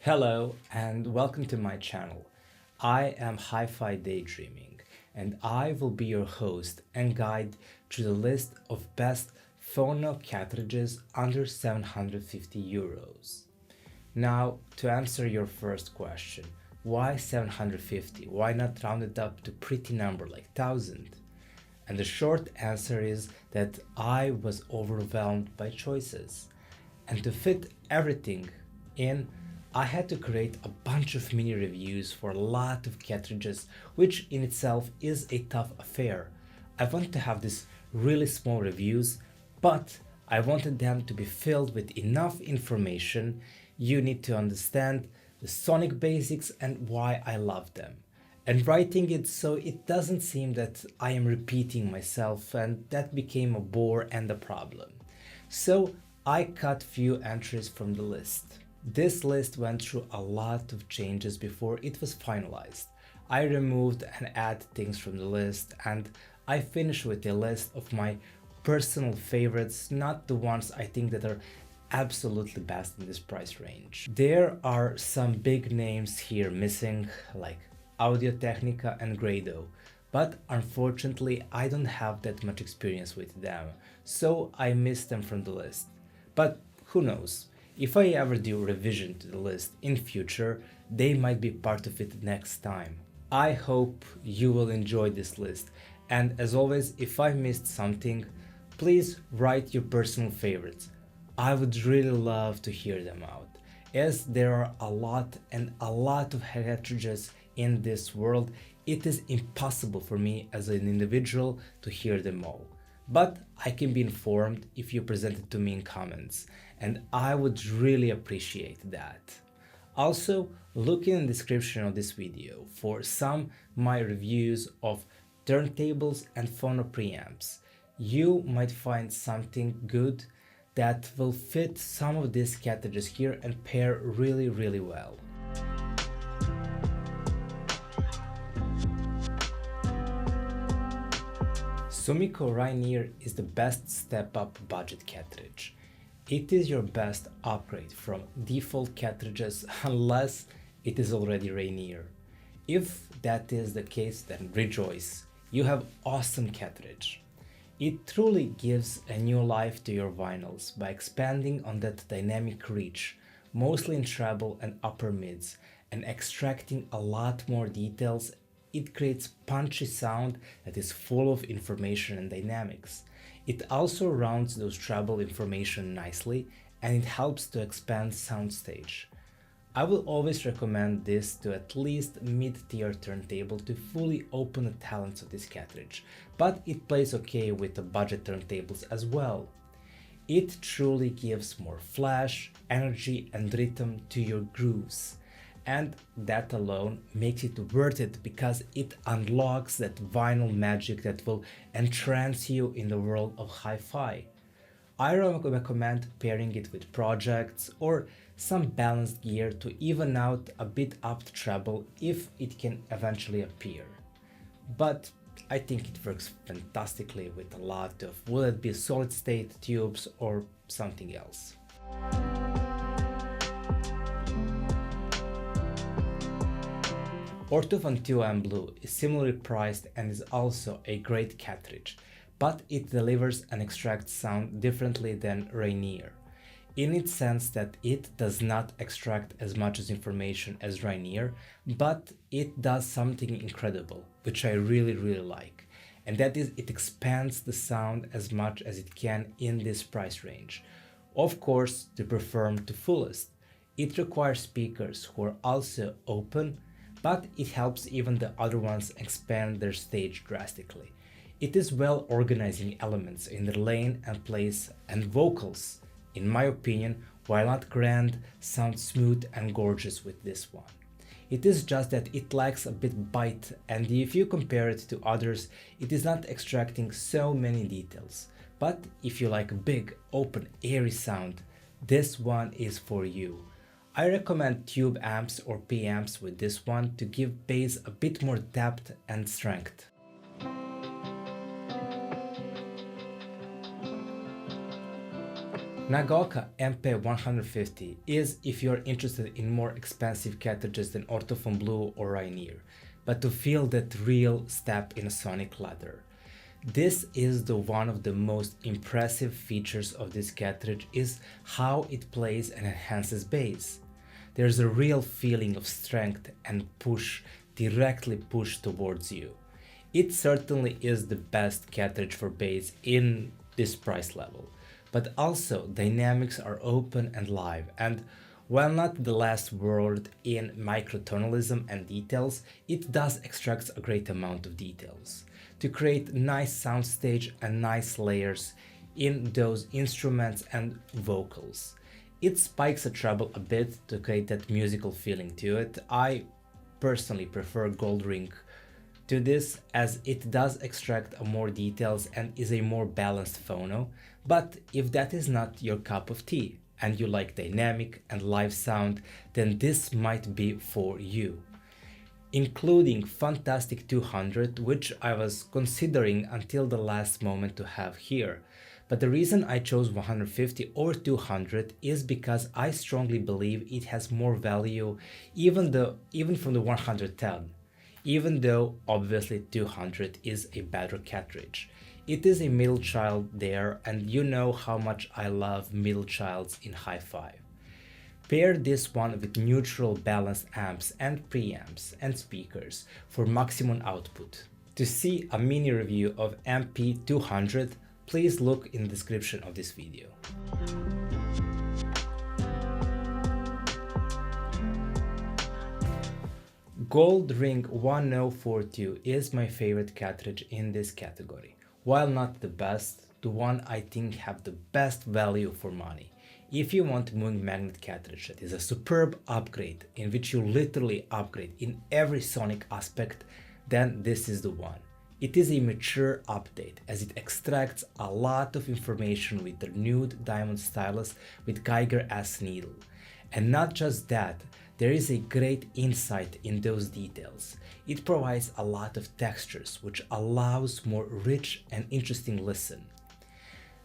Hello and welcome to my channel. I am HIFI Daydreaming and I will be your host and guide through the list of best phono cartridges under 750 euros. Now, to answer your first question, why 750? Why not round it up to pretty number like 1000? And the short answer is that I was overwhelmed by choices. And to fit everything in, I had to create a bunch of mini reviews for a lot of cartridges, which in itself is a tough affair. I wanted to have these really small reviews, but I wanted them to be filled with enough information you need to understand the sonic basics and why I love them. And writing it so it doesn't seem that I am repeating myself, and that became a bore and a problem. So I cut few entries from the list. This list went through a lot of changes before it was finalized. I removed and added things from the list, and I finished with a list of my personal favorites, not the ones I think that are absolutely best in this price range. There are some big names here missing, like Audio-Technica and Grado, but unfortunately I don't have that much experience with them, so I missed them from the list. But who knows? If I ever do a revision to the list in future, they might be part of it next time. I hope you will enjoy this list, and as always, if I missed something, please write your personal favorites. I would really love to hear them out, as there are a lot of cartridges in this world. It is impossible for me as an individual to hear them all. But I can be informed if you present it to me in comments, and I would really appreciate that. Also, look in the description of this video for some my reviews of turntables and phono preamps. You might find something good that will fit some of these cartridges here and pair really well. Sumiko Rainier is the best step-up budget cartridge. It is your best upgrade from default cartridges unless it is already Rainier. If that is the case, then rejoice, you have awesome cartridge. It truly gives a new life to your vinyls by expanding on that dynamic reach, mostly in treble and upper mids, and extracting a lot more details. It creates punchy sound that is full of information and dynamics. It also rounds those treble information nicely, and it helps to expand soundstage. I will always recommend this to at least mid-tier turntable to fully open the talents of this cartridge, but it plays okay with the budget turntables as well. It truly gives more flash, energy and rhythm to your grooves. And that alone makes it worth it because it unlocks that vinyl magic that will entrance you in the world of hi-fi. I recommend pairing it with projects or some balanced gear to even out a bit up the treble if it can eventually appear. But I think it works fantastically with a lot of, will it be solid state tubes or something else. Ortofon 2M Blue is similarly priced and is also a great cartridge, but it delivers and extracts sound differently than Rainier, in its sense that it does not extract as much as information as Rainier, but it does something incredible, which I really like, and that is it expands the sound as much as it can in this price range. Of course, to perform to fullest, it requires speakers who are also open, but it helps even the other ones expand their stage drastically. It is well organizing elements in their lane and place, and vocals, in my opinion, while not grand, sound smooth and gorgeous with this one. It is just that it lacks a bit bite, and if you compare it to others, it is not extracting so many details. But if you like a big, open, airy sound, this one is for you. I recommend tube amps or preamps with this one to give bass a bit more depth and strength. Nagaoka MP150 is if you're interested in more expensive cartridges than Orthophone Blue or Rainier, but to feel that real step in a sonic ladder. This is one of the most impressive features of this cartridge is how it plays and enhances bass. There's a real feeling of strength and push directly pushed towards you. It certainly is the best cartridge for bass in this price level. But also dynamics are open and live, and while not the last word in microtonalism and details, it does extract a great amount of details to create nice soundstage and nice layers in those instruments and vocals. It spikes a treble a bit to create that musical feeling to it. I personally prefer Gold Ring to this as it does extract more details and is a more balanced phono, but if that is not your cup of tea and you like dynamic and live sound, then this might be for you. Including fantastic 200, which I was considering until the last moment to have here. But the reason I chose 150 or 200 is because I strongly believe it has more value even from the 110. Even though obviously 200 is a better cartridge. It is a middle child there, and you know how much I love middle childs in hi-fi. Pair this one with neutral balanced amps and preamps and speakers for maximum output. To see a mini review of MP200, please look in the description of this video. Gold Ring 1042 is my favorite cartridge in this category. While not the best, the one I think have the best value for money. If you want a moving magnet cartridge that is a superb upgrade in which you literally upgrade in every sonic aspect, then this is the one. It is a mature update as it extracts a lot of information with the nude diamond stylus with Geiger S needle. And not just that, there is a great insight in those details. It provides a lot of textures which allows more rich and interesting listen.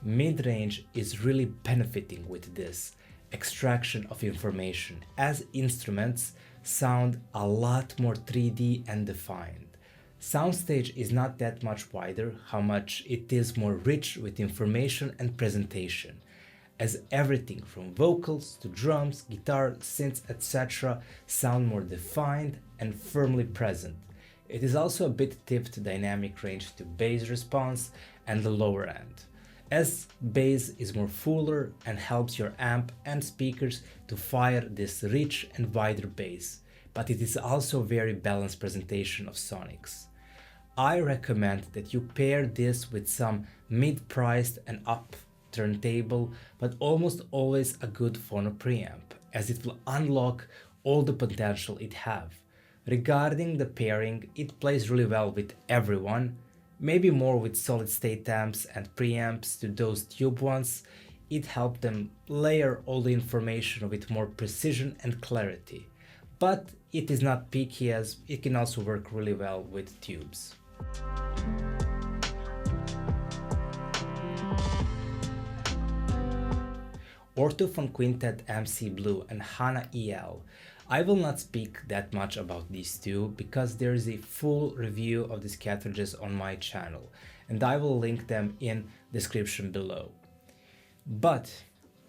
Mid-range is really benefiting with this extraction of information as instruments sound a lot more 3D and defined. Soundstage is not that much wider, how much it is more rich with information and presentation, as everything from vocals to drums, guitar, synths, etc. sound more defined and firmly present. It is also a bit tipped dynamic range to bass response and the lower end, as bass is more fuller and helps your amp and speakers to fire this rich and wider bass, but it is also very balanced presentation of sonics. I recommend that you pair this with some mid-priced and up turntable, but almost always a good phono preamp, as it will unlock all the potential it have. Regarding the pairing, it plays really well with everyone, maybe more with solid state amps and preamps to those tube ones. It helped them layer all the information with more precision and clarity, but it is not peaky as it can also work really well with tubes. Orthophone Quintet MC Blue and Hana EL. I will not speak that much about these two because there is a full review of these cartridges on my channel and I will link them in description below. But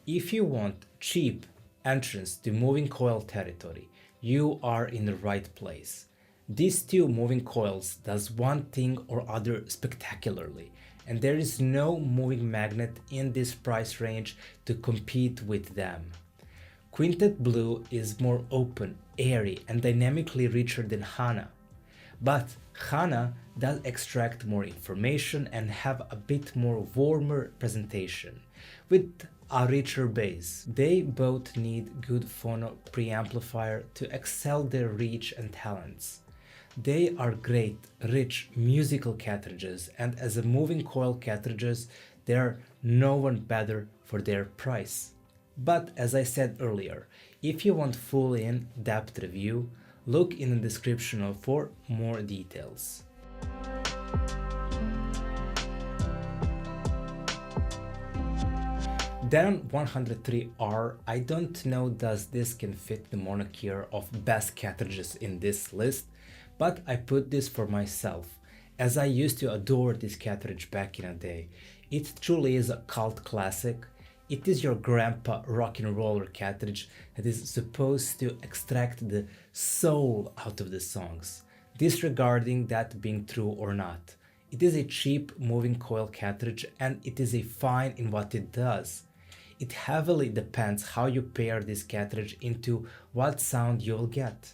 if you want cheap entrance to moving coil territory, you are in the right place. These two moving coils does one thing or other spectacularly, and there is no moving magnet in this price range to compete with them. Quintet Blue is more open, airy, and dynamically richer than Hana. But Hana does extract more information and have a bit more warmer presentation, with a richer bass. They both need good phono preamplifier to excel their reach and talents. They are great, rich musical cartridges, and as a moving coil cartridges, there are no one better for their price. But as I said earlier, if you want full in-depth review, look in the description for more details. Denon 103R, I don't know does this can fit the moniker of best cartridges in this list, but I put this for myself, as I used to adore this cartridge back in a day. It truly is a cult classic. It is your grandpa rock and roller cartridge that is supposed to extract the soul out of the songs, disregarding that being true or not. It is a cheap moving coil cartridge and it is a fine in what it does. It heavily depends how you pair this cartridge into what sound you'll get.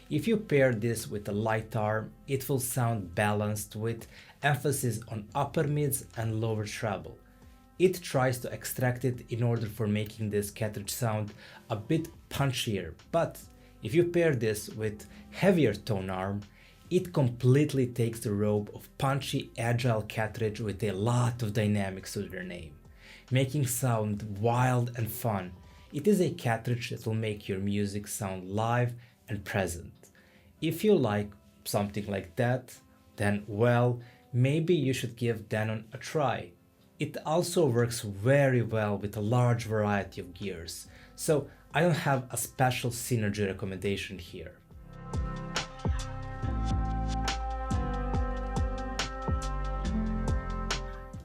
If you pair this with a light arm, it will sound balanced with emphasis on upper mids and lower treble. It tries to extract it in order for making this cartridge sound a bit punchier, but if you pair this with heavier tone arm, it completely takes the robe of punchy, agile cartridge with a lot of dynamics to their name, making sound wild and fun. It is a cartridge that will make your music sound live and present. If you like something like that, then well, maybe you should give Denon a try. It also works very well with a large variety of gears, so I don't have a special synergy recommendation here.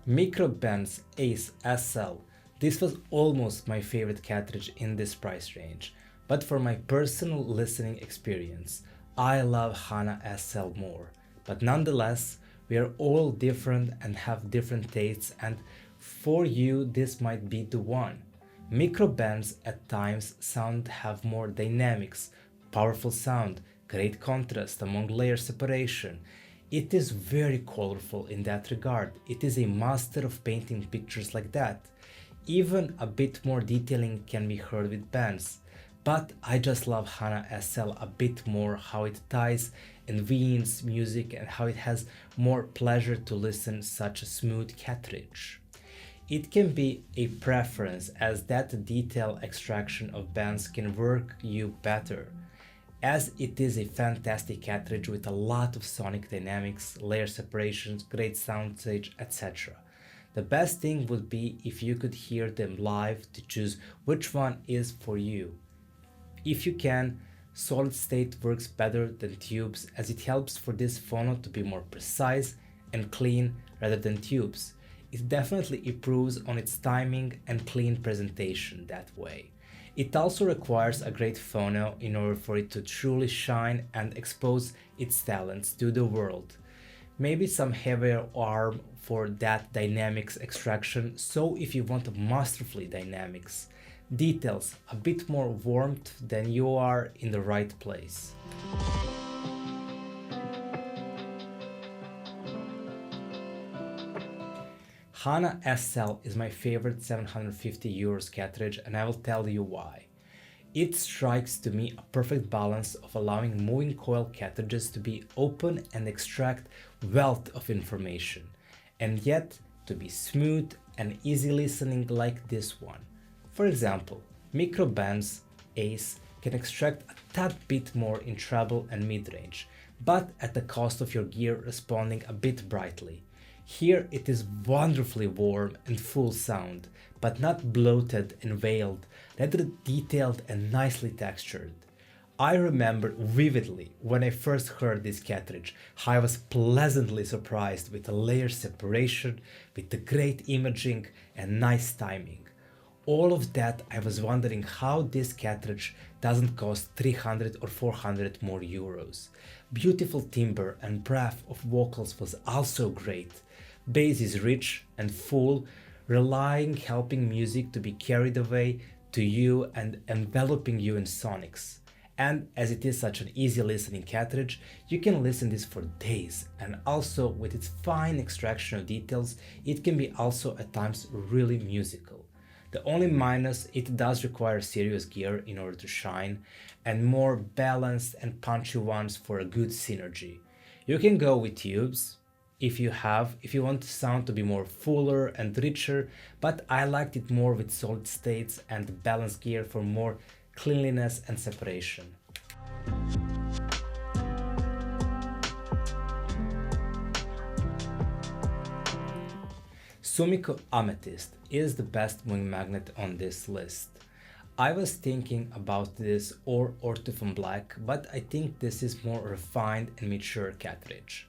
Microband's Ace SL. This was almost my favorite cartridge in this price range, but for my personal listening experience, I love HANA SL more. But nonetheless, we are all different and have different tastes, and for you this might be the one. Microbands at times have more dynamics, powerful sound, great contrast among layer separation. It is very colorful in that regard. It is a master of painting pictures like that. Even a bit more detailing can be heard with bands. But I just love HANA SL a bit more, how it ties and weaves music and how it has more pleasure to listen such a smooth cartridge. It can be a preference as that detail extraction of bands can work you better, as it is a fantastic cartridge with a lot of sonic dynamics, layer separations, great soundstage, etc. The best thing would be if you could hear them live to choose which one is for you. If you can, solid state works better than tubes as it helps for this phono to be more precise and clean rather than tubes. It definitely improves on its timing and clean presentation that way. It also requires a great phono in order for it to truly shine and expose its talents to the world. Maybe some heavier arm for that dynamics extraction, so if you want masterfully dynamics, details, a bit more warmth, then you are in the right place. HANA SL is my favorite 750 euros cartridge, and I will tell you why. It strikes to me a perfect balance of allowing moving coil cartridges to be open and extract wealth of information, and yet to be smooth and easy listening like this one. For example, Microband's Ace can extract a tad bit more in treble and mid-range, but at the cost of your gear responding a bit brightly. Here it is wonderfully warm and full sound, but not bloated and veiled, rather detailed and nicely textured. I remember vividly when I first heard this cartridge how I was pleasantly surprised with the layer separation, with the great imaging and nice timing. All of that, I was wondering how this cartridge doesn't cost 300 or 400 more euros. Beautiful timbre and breadth of vocals was also great. Bass is rich and full, helping music to be carried away to you and enveloping you in sonics. And as it is such an easy listening cartridge, you can listen this for days, and also with its fine extraction of details, it can be also at times really musical. The only minus, it does require serious gear in order to shine, and more balanced and punchy ones for a good synergy. You can go with tubes if you want the sound to be more fuller and richer, but I liked it more with solid states and balanced gear for more cleanliness and separation. Sumiko Amethyst is the best wing magnet on this list. I was thinking about this or Ortofon Black, but I think this is more refined and mature cartridge.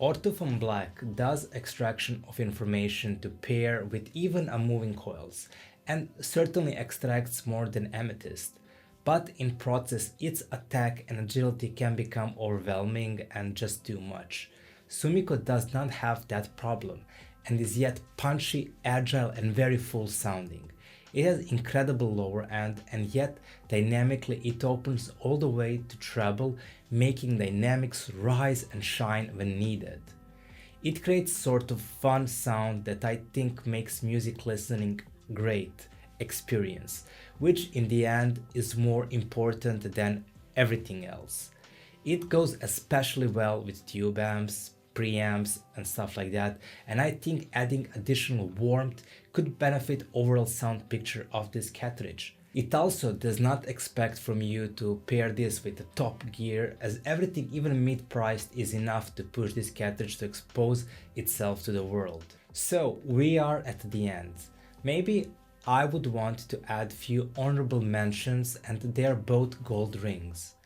Ortofon Black does extraction of information to pair with even a moving coils, and certainly extracts more than Amethyst, but in process its attack and agility can become overwhelming and just too much. Sumiko does not have that problem and is yet punchy, agile and very full sounding. It has incredible lower end and yet dynamically it opens all the way to treble, making dynamics rise and shine when needed. It creates sort of fun sound that I think makes music listening great experience, which in the end is more important than everything else. It goes especially well with tube amps, preamps and stuff like that, and I think adding additional warmth could benefit overall sound picture of this cartridge. It also does not expect from you to pair this with the top gear, as everything even mid-priced is enough to push this cartridge to expose itself to the world. So we are at the end. Maybe I would want to add few honorable mentions, and they are both gold rings.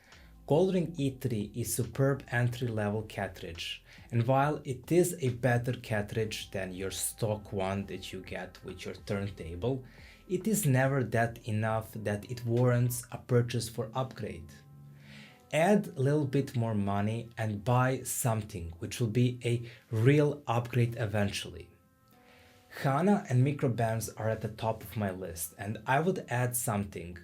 Gold Ring E3 is superb entry-level cartridge, and while it is a better cartridge than your stock one that you get with your turntable, it is never that enough that it warrants a purchase for upgrade. Add a little bit more money and buy something which will be a real upgrade eventually. HANA and microbands are at the top of my list, and I would add something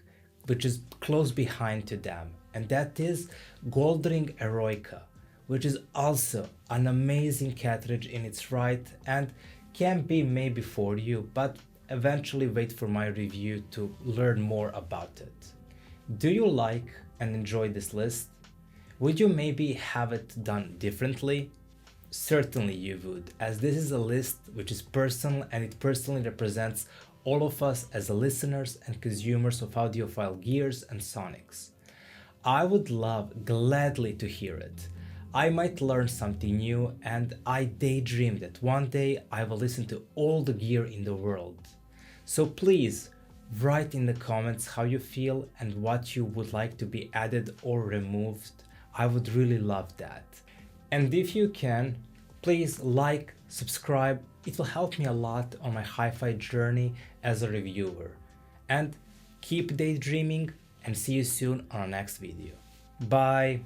which is close behind to them, and that is Gold Ring Eroica, which is also an amazing cartridge in its right and can be maybe for you, but eventually wait for my review to learn more about it. Do you like and enjoy this list? Would you maybe have it done differently? Certainly you would, as this is a list which is personal and it personally represents all of us as listeners and consumers of audiophile gears and sonics. I would love gladly to hear it. I might learn something new, and I daydream that one day I will listen to all the gear in the world. So please write in the comments how you feel and what you would like to be added or removed. I would really love that. And if you can, please like, subscribe. It will help me a lot on my hi-fi journey as a reviewer. And keep daydreaming, and see you soon on our next video. Bye!